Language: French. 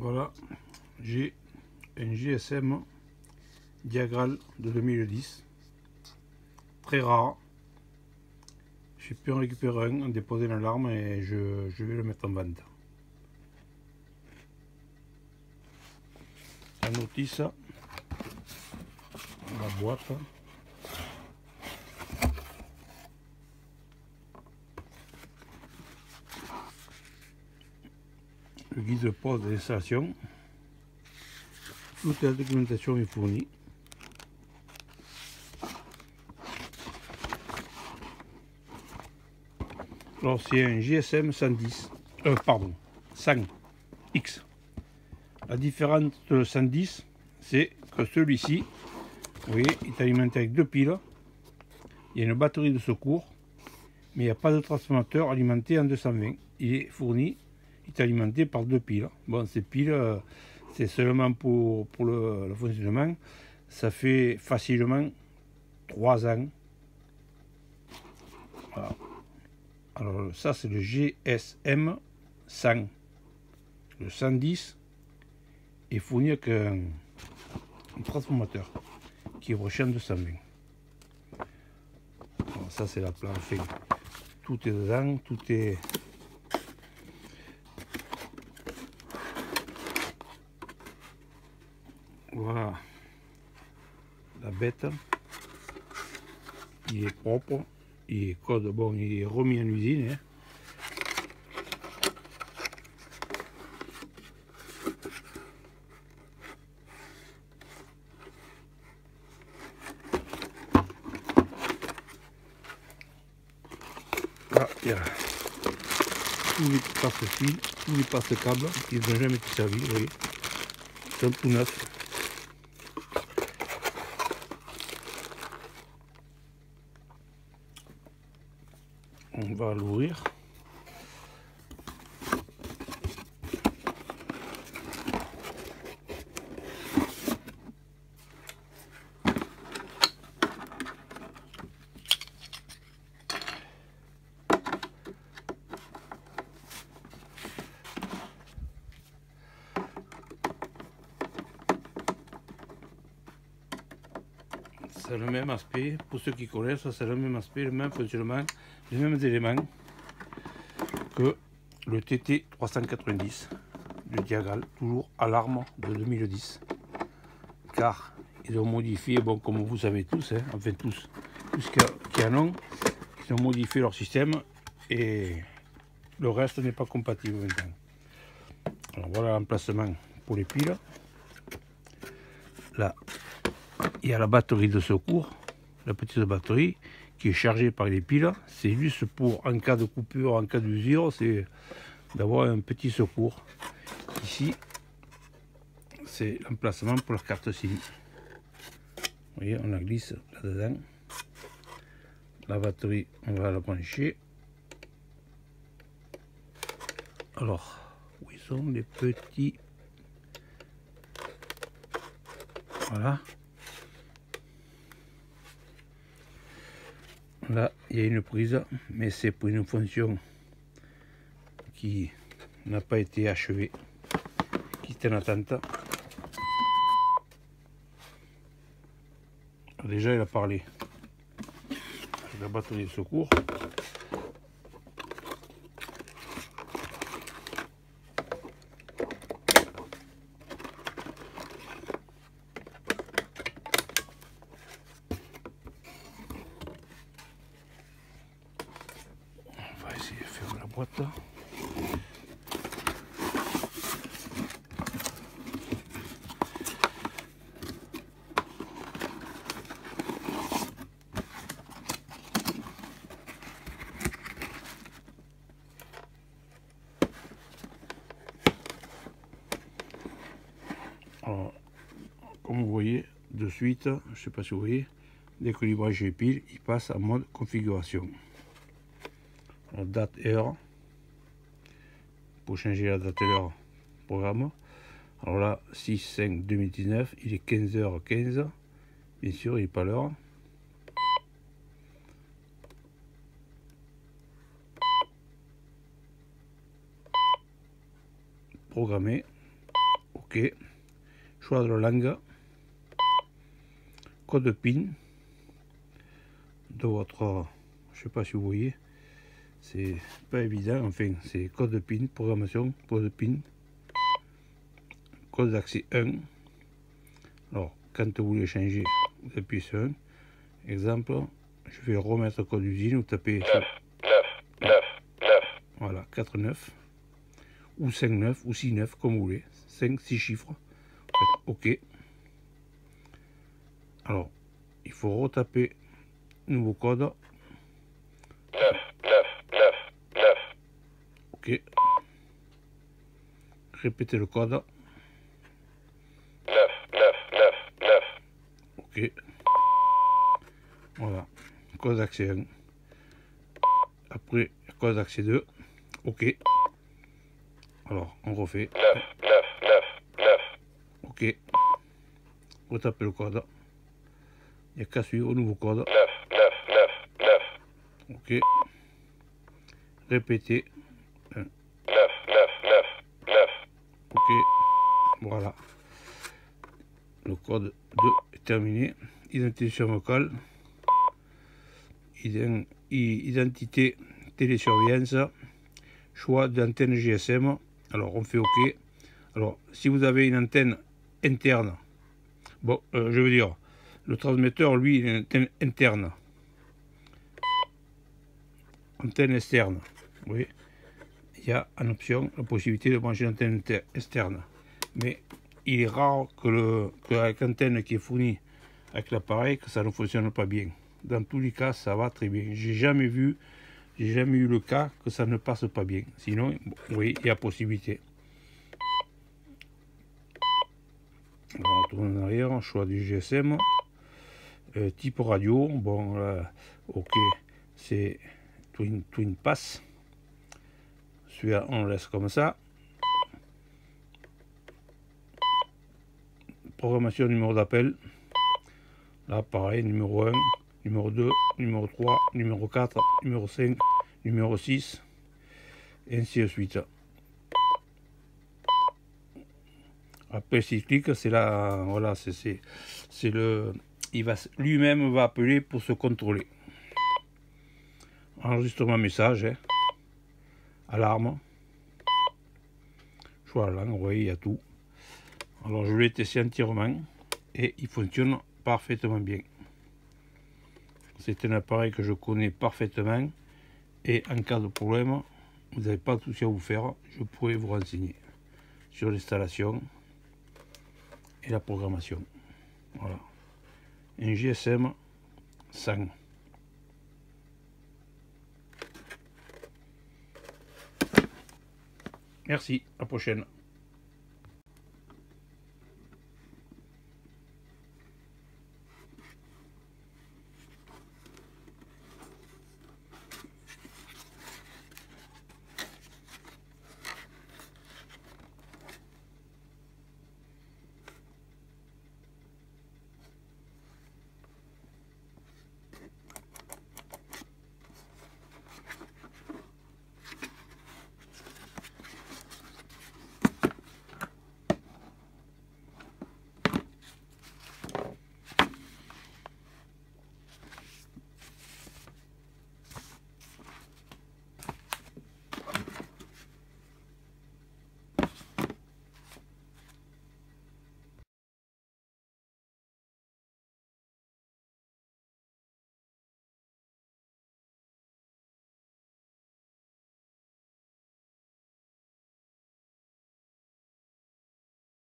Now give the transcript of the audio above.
Voilà, j'ai un GSM Diagram de 2010, très rare. J'ai pu en récupérer un, en déposer l'alarme et je vais le mettre en vente. La notice, la boîte, le guide de pose d'installation, toute la documentation est fournie. Alors c'est un GSM 110, 100X. La différence de 110, c'est que celui-ci, vous voyez, est alimenté avec deux piles. Il y a une batterie de secours, mais il n'y a pas de transformateur alimenté en 220. Il est fourni, il est alimenté par deux piles. Bon, ces piles, c'est seulement pour le fonctionnement. Ça fait facilement 3 ans. Voilà. Alors ça, c'est le GSM 100. Le 110 est fourni avec un transformateur qui est prochain de 220. Alors ça, c'est la plante. Tout est dedans, tout est... Voilà. La bête. Il est propre. Il est code, bon, il est remis en usine. Hein. Là, il y a tous les passe-fils, tous les passe-câbles qui n'ont jamais été servis, vous voyez. Ils sont tout neufs. On va l'ouvrir. C'est le même aspect, pour ceux qui connaissent, c'est le même aspect, le même fonctionnement, les mêmes éléments que le TT 390 de Diagram, toujours alarme de 2010. Car ils ont modifié, bon, comme vous savez tous, hein, enfin tous qui en ont, ils ont modifié leur système et le reste n'est pas compatible maintenant. Alors voilà l'emplacement pour les piles. Là, il y a la batterie de secours, la petite batterie qui est chargée par les piles. C'est juste pour, en cas de coupure, en cas d'usure, c'est d'avoir un petit secours. Ici, c'est l'emplacement pour la carte SIM. Vous voyez, on la glisse là-dedans. La batterie, on va la brancher. Alors, où ils sont les petits? Voilà. Là, il y a une prise, mais c'est pour une fonction qui n'a pas été achevée, qui est en attente. Déjà, il a parlé avec la batterie de secours. On va essayer de fermer la boîte. Alors, comme vous voyez, de suite, je ne sais pas si vous voyez, dès que je branche les piles, il passe en mode configuration. Alors, date et heure. Pour changer la date et l'heure, programme. Alors là, 6/5/2019, il est 15h15. Bien sûr, il n'est pas l'heure. Programmé. OK. Choix de la langue. Code PIN de votre, je sais pas si vous voyez, c'est pas évident, enfin c'est code PIN, programmation, code PIN, code d'accès 1. Alors quand vous voulez changer, vous appuyez sur 1. Exemple, je vais remettre code d'usine, vous tapez 9, 9, 9, 9. Voilà, 4, 9, ou 5, 9, ou 6, 9, comme vous voulez, 5, 6 chiffres, faites OK. Alors, il faut retaper nouveau code. 9, 9, 9, 9. OK. Répétez le code. 9, 9, 9, 9. OK. Voilà. Code d'accès 1. Après, code d'accès 2. OK. Alors, on refait. 9, 9, 9, 9. OK. Retapez le code. Il n'y a qu'à suivre au nouveau code. 9, 9, 9, 9. OK. Répétez. 9, 9, 9, 9. OK. Voilà. Le code 2 est terminé. Identification vocale. Identité télésurveillance. Choix d'antenne GSM. Alors, on fait OK. Alors, si vous avez une antenne interne, bon, je veux dire, le transmetteur, lui, il a une antenne interne. Antenne externe. Vous voyez, il y a en option la possibilité de brancher une antenne externe. Mais il est rare qu'avec l'antenne qui est fournie avec l'appareil, que ça ne fonctionne pas bien. Dans tous les cas, ça va très bien. J'ai jamais eu le cas que ça ne passe pas bien. Sinon, oui, il y a possibilité. On retourne en arrière, choix du GSM. Type radio, bon là, OK, c'est Twin Pass. Celui-là, on le laisse comme ça. Programmation numéro d'appel. Là, pareil, numéro 1, numéro 2, numéro 3, numéro 4, numéro 5, numéro 6, et ainsi de suite. Après, s'il clique, c'est là, voilà, c'est le, il va lui-même va appeler pour se contrôler. Enregistrement message, hein. Alarme, choix la langue, vous voyez, il y a tout. Alors, je l'ai testé entièrement et il fonctionne parfaitement bien. C'est un appareil que je connais parfaitement et en cas de problème, vous n'avez pas de souci à vous faire, je pourrais vous renseigner sur l'installation et la programmation. Voilà. Un GSM 100. Merci, à la prochaine.